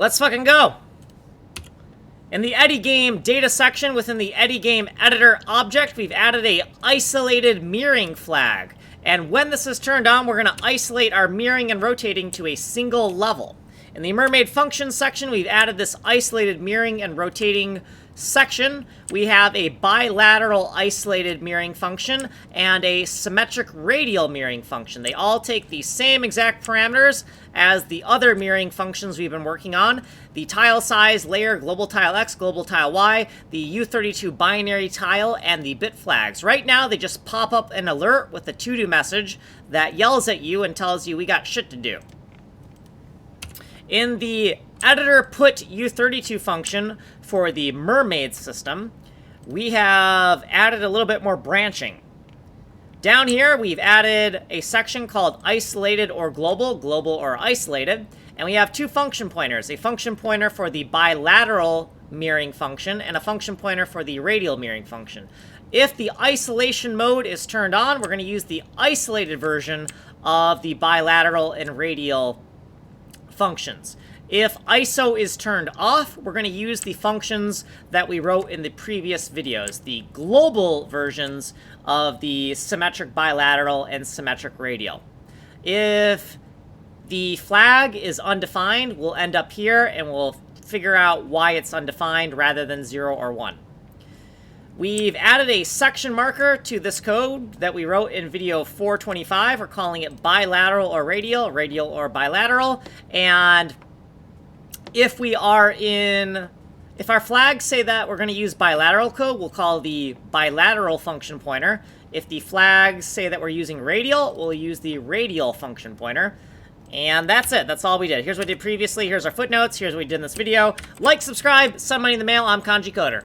Let's fucking go! In the Eddy Game data section within the Eddy Game editor object, we've added a isolated mirroring flag. And when this is turned on, we're going to isolate our mirroring and rotating to a single level. In the MIRMAID functions section, we've added this isolated mirroring and rotating section. We have a bilateral isolated mirroring function and a symmetric radial mirroring function. They all take the same exact parameters as the other mirroring functions we've been working on. The tile size, layer, global tile X, global tile Y, the U32 binary tile, and the bit flags. Right now, they just pop up an alert with a to-do message that yells at you and tells you we got shit to do. In the editor put U32 function for the MIRMAID system, we have added a little bit more branching. Down here, we've added a section called isolated or global, global or isolated, and we have two function pointers, a function pointer for the bilateral mirroring function and a function pointer for the radial mirroring function. If the isolation mode is turned on, we're going to use the isolated version of the bilateral and radial functions. If ISO is turned off, we're going to use the functions that we wrote in the previous videos, the global versions of the symmetric bilateral and symmetric radial. If the flag is undefined, we'll end up here and we'll figure out why it's undefined rather than 0 or 1. We've added a section marker to this code that we wrote in video 425. We're calling it bilateral or radial, radial or bilateral, and if our flags say that we're going to use bilateral code, we'll call the bilateral function pointer. If the flags say that we're using radial, we'll use the radial function pointer. And that's it. That's all we did. Here's what we did previously. Here's our footnotes. Here's what we did in this video. Like, subscribe, send money in the mail. I'm Kanji Coder.